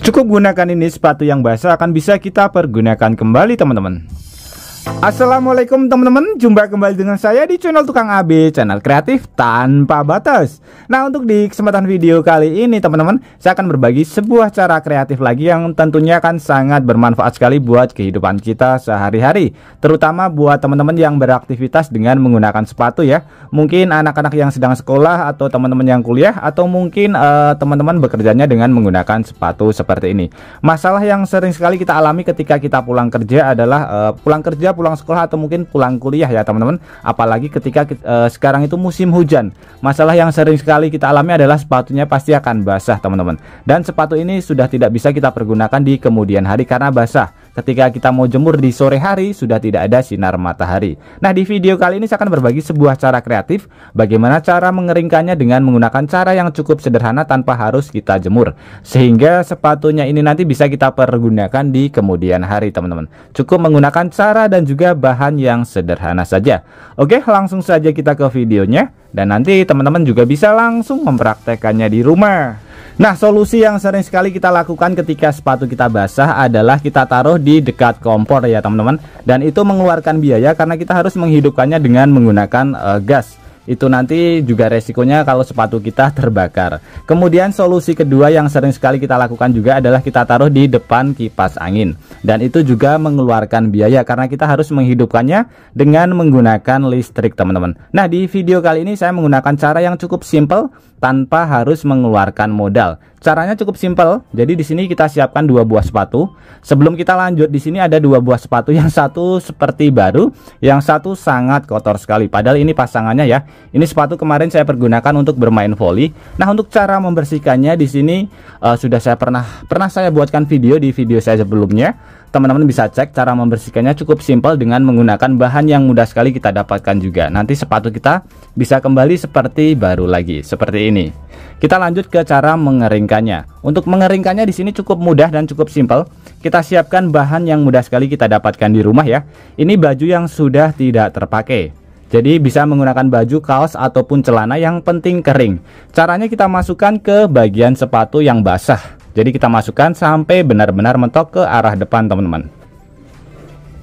Cukup gunakan ini, sepatu yang basah akan bisa kita pergunakan kembali teman-teman. Assalamualaikum teman-teman, jumpa kembali dengan saya di channel Tukang AB, channel kreatif tanpa batas. Nah, untuk di kesempatan video kali ini teman-teman, saya akan berbagi sebuah cara kreatif lagi yang tentunya akan sangat bermanfaat sekali buat kehidupan kita sehari-hari, terutama buat teman-teman yang beraktivitas dengan menggunakan sepatu ya. Mungkin anak-anak yang sedang sekolah, atau teman-teman yang kuliah, atau mungkin teman-teman bekerjanya dengan menggunakan sepatu seperti ini. Masalah yang sering sekali kita alami ketika kita pulang kerja adalah pulang kerja, pulang sekolah, atau mungkin pulang kuliah ya teman-teman. Apalagi ketika sekarang itu musim hujan. Masalah yang sering sekali kita alami adalah sepatunya pasti akan basah teman-teman. Dan sepatu ini sudah tidak bisa kita pergunakan di kemudian hari karena basah. Ketika kita mau jemur di sore hari sudah tidak ada sinar matahari. Nah, di video kali ini saya akan berbagi sebuah cara kreatif bagaimana cara mengeringkannya dengan menggunakan cara yang cukup sederhana tanpa harus kita jemur, sehingga sepatunya ini nanti bisa kita pergunakan di kemudian hari teman-teman. Cukup menggunakan cara dan juga bahan yang sederhana saja. Oke, langsung saja kita ke videonya, dan nanti teman-teman juga bisa langsung mempraktekannya di rumah. Nah, solusi yang sering sekali kita lakukan ketika sepatu kita basah adalah kita taruh di dekat kompor ya teman-teman. Dan itu mengeluarkan biaya karena kita harus menghidupkannya dengan menggunakan gas. Itu nanti juga resikonya kalau sepatu kita terbakar. Kemudian solusi kedua yang sering sekali kita lakukan juga adalah kita taruh di depan kipas angin. Dan itu juga mengeluarkan biaya karena kita harus menghidupkannya dengan menggunakan listrik teman-teman. Nah, di video kali ini saya menggunakan cara yang cukup simple tanpa harus mengeluarkan modal. Caranya cukup simpel. Jadi di sini kita siapkan 2 buah sepatu. Sebelum kita lanjut, di sini ada 2 buah sepatu, yang satu seperti baru, yang satu sangat kotor sekali. Padahal ini pasangannya ya. Ini sepatu kemarin saya pergunakan untuk bermain volley. Nah, untuk cara membersihkannya di sini sudah saya pernah saya buatkan video di video saya sebelumnya. Teman-teman bisa cek cara membersihkannya, cukup simpel dengan menggunakan bahan yang mudah sekali kita dapatkan juga. Nanti sepatu kita bisa kembali seperti baru lagi, seperti ini. Kita lanjut ke cara mengeringkannya. Untuk mengeringkannya di sini cukup mudah dan cukup simpel. Kita siapkan bahan yang mudah sekali kita dapatkan di rumah ya. Ini baju yang sudah tidak terpakai. Jadi bisa menggunakan baju, kaos, ataupun celana, yang penting kering. Caranya kita masukkan ke bagian sepatu yang basah. Jadi kita masukkan sampai benar-benar mentok ke arah depan teman-teman.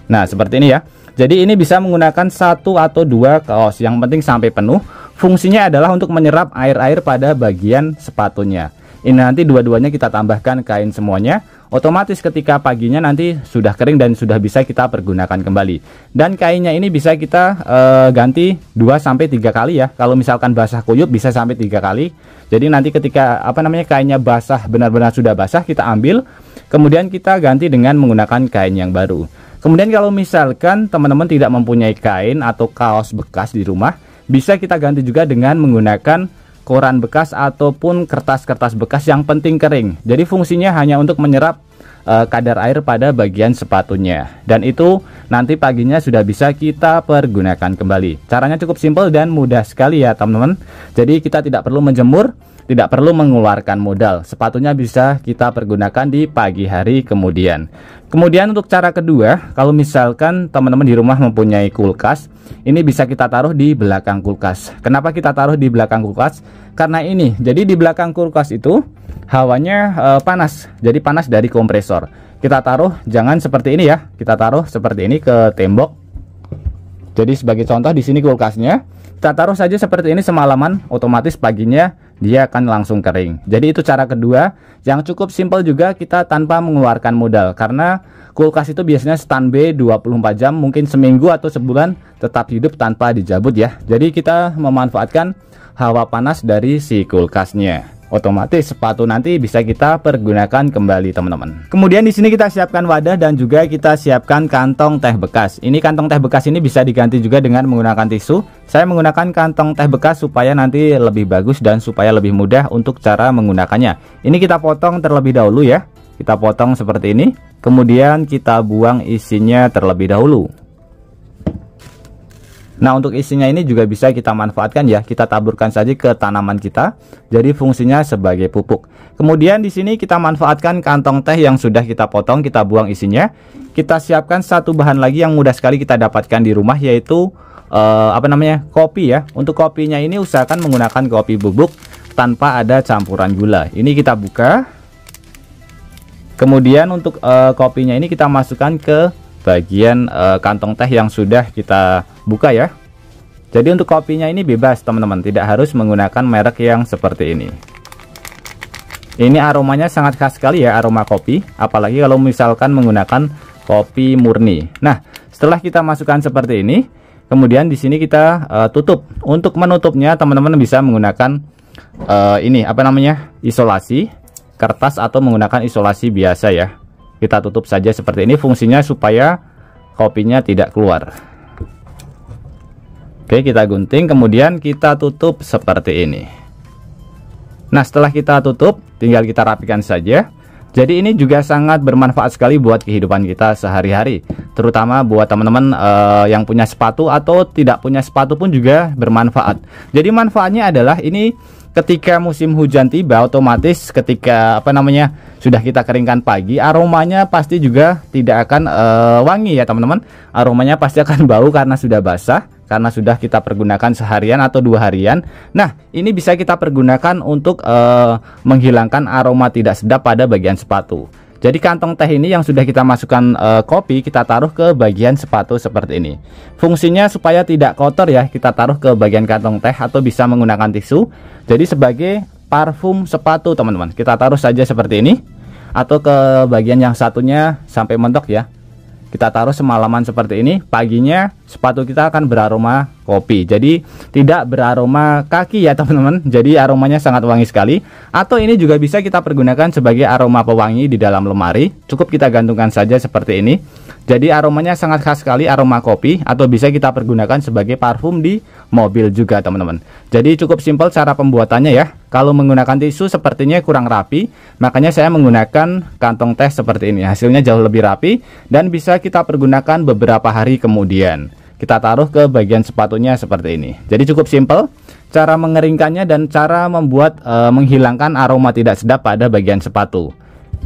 Nah, seperti ini ya. Jadi ini bisa menggunakan 1 atau 2 kaos, yang penting sampai penuh. Fungsinya adalah untuk menyerap air-air pada bagian sepatunya. Ini nanti dua-duanya kita tambahkan kain semuanya. Otomatis ketika paginya nanti sudah kering dan sudah bisa kita pergunakan kembali. Dan kainnya ini bisa kita ganti 2-3 kali ya. Kalau misalkan basah kuyup bisa sampai 3 kali. Jadi nanti ketika kainnya basah, benar-benar sudah basah, kita ambil, kemudian kita ganti dengan menggunakan kain yang baru. Kemudian kalau misalkan teman-teman tidak mempunyai kain atau kaos bekas di rumah, bisa kita ganti juga dengan menggunakan koran bekas ataupun kertas-kertas bekas, yang penting kering. Jadi fungsinya hanya untuk menyerap kadar air pada bagian sepatunya. Dan itu nanti paginya sudah bisa kita pergunakan kembali. Caranya cukup simpel dan mudah sekali ya teman-teman. Jadi kita tidak perlu menjemur, tidak perlu mengeluarkan modal. Sepatunya bisa kita pergunakan di pagi hari kemudian. Kemudian untuk cara kedua, kalau misalkan teman-teman di rumah mempunyai kulkas, ini bisa kita taruh di belakang kulkas. Kenapa kita taruh di belakang kulkas? Karena ini, jadi di belakang kulkas itu hawanya panas. Jadi panas dari kompresor. Kita taruh jangan seperti ini ya. Kita taruh seperti ini ke tembok. Jadi sebagai contoh di sini kulkasnya, kita taruh saja seperti ini semalaman, otomatis paginya dia akan langsung kering. Jadi itu cara kedua yang cukup simpel juga, kita tanpa mengeluarkan modal. Karena kulkas itu biasanya standby 24 jam, mungkin seminggu atau sebulan tetap hidup tanpa dijabut ya. Jadi kita memanfaatkan hawa panas dari si kulkasnya. Otomatis sepatu nanti bisa kita pergunakan kembali teman-teman. Kemudian di sini kita siapkan wadah dan juga kita siapkan kantong teh bekas. Ini kantong teh bekas ini bisa diganti juga dengan menggunakan tisu. Saya menggunakan kantong teh bekas supaya nanti lebih bagus dan supaya lebih mudah untuk cara menggunakannya. Ini kita potong terlebih dahulu ya. Kita potong seperti ini. Kemudian kita buang isinya terlebih dahulu. Nah, untuk isinya ini juga bisa kita manfaatkan ya. Kita taburkan saja ke tanaman kita. Jadi fungsinya sebagai pupuk. Kemudian di sini kita manfaatkan kantong teh yang sudah kita potong, kita buang isinya. Kita siapkan satu bahan lagi yang mudah sekali kita dapatkan di rumah, yaitu kopi ya. Untuk kopinya ini usahakan menggunakan kopi bubuk tanpa ada campuran gula. Ini kita buka. Kemudian untuk kopinya ini kita masukkan ke bagian kantong teh yang sudah kita buka ya. Jadi untuk kopinya ini bebas teman-teman, tidak harus menggunakan merek yang seperti ini. Ini aromanya sangat khas sekali ya, aroma kopi, apalagi kalau misalkan menggunakan kopi murni. Nah, setelah kita masukkan seperti ini, kemudian di sini kita tutup. Untuk menutupnya teman-teman bisa menggunakan ini apa namanya, isolasi kertas atau menggunakan isolasi biasa ya. Kita tutup saja seperti ini, fungsinya supaya kopinya tidak keluar. Oke, kita gunting kemudian kita tutup seperti ini. Nah, setelah kita tutup tinggal kita rapikan saja. Jadi ini juga sangat bermanfaat sekali buat kehidupan kita sehari-hari, terutama buat teman-teman yang punya sepatu atau tidak punya sepatu pun juga bermanfaat. Jadi manfaatnya adalah ini ketika musim hujan tiba, otomatis ketika apa namanya sudah kita keringkan pagi, aromanya pasti juga tidak akan wangi ya teman-teman. Aromanya pasti akan bau karena sudah basah, karena sudah kita pergunakan seharian atau 2 harian. Nah, ini bisa kita pergunakan untuk menghilangkan aroma tidak sedap pada bagian sepatu. Jadi kantong teh ini yang sudah kita masukkan kopi, kita taruh ke bagian sepatu seperti ini. Fungsinya supaya tidak kotor ya, kita taruh ke bagian kantong teh atau bisa menggunakan tisu. Jadi sebagai parfum sepatu teman-teman, kita taruh saja seperti ini, atau ke bagian yang satunya sampai mentok ya. Kita taruh semalaman seperti ini, paginya sepatu kita akan beraroma kopi. Jadi tidak beraroma kaki ya teman-teman. Jadi aromanya sangat wangi sekali. Atau ini juga bisa kita pergunakan sebagai aroma pewangi di dalam lemari. Cukup kita gantungkan saja seperti ini. Jadi aromanya sangat khas sekali, aroma kopi. Atau bisa kita pergunakan sebagai parfum di mobil juga teman-teman. Jadi cukup simpel cara pembuatannya ya. Kalau menggunakan tisu sepertinya kurang rapi, makanya saya menggunakan kantong teh seperti ini. Hasilnya jauh lebih rapi dan bisa kita pergunakan beberapa hari kemudian. Kita taruh ke bagian sepatunya seperti ini. Jadi cukup simpel cara mengeringkannya dan cara membuat menghilangkan aroma tidak sedap pada bagian sepatu.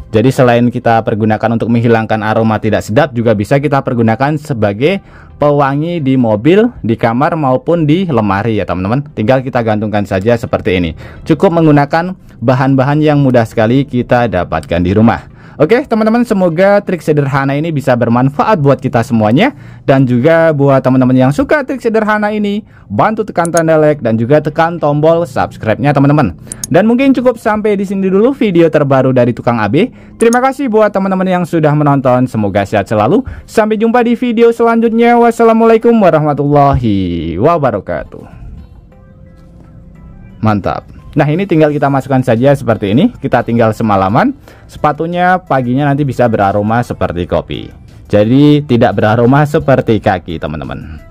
Jadi selain kita pergunakan untuk menghilangkan aroma tidak sedap, juga bisa kita pergunakan sebagai pewangi di mobil, di kamar maupun di lemari ya teman-teman. Tinggal kita gantungkan saja seperti ini. Cukup menggunakan bahan-bahan yang mudah sekali kita dapatkan di rumah. Oke teman-teman, semoga trik sederhana ini bisa bermanfaat buat kita semuanya. Dan juga buat teman-teman yang suka trik sederhana ini, bantu tekan tanda like dan juga tekan tombol subscribe-nya teman-teman. Dan mungkin cukup sampai di sini dulu video terbaru dari Tukang AB. Terima kasih buat teman-teman yang sudah menonton. Semoga sehat selalu. Sampai jumpa di video selanjutnya. Wassalamualaikum warahmatullahi wabarakatuh. Mantap. Nah, ini tinggal kita masukkan saja seperti ini. Kita tinggal semalaman. Sepatunya paginya nanti bisa beraroma seperti kopi. Jadi tidak beraroma seperti kaki teman-teman.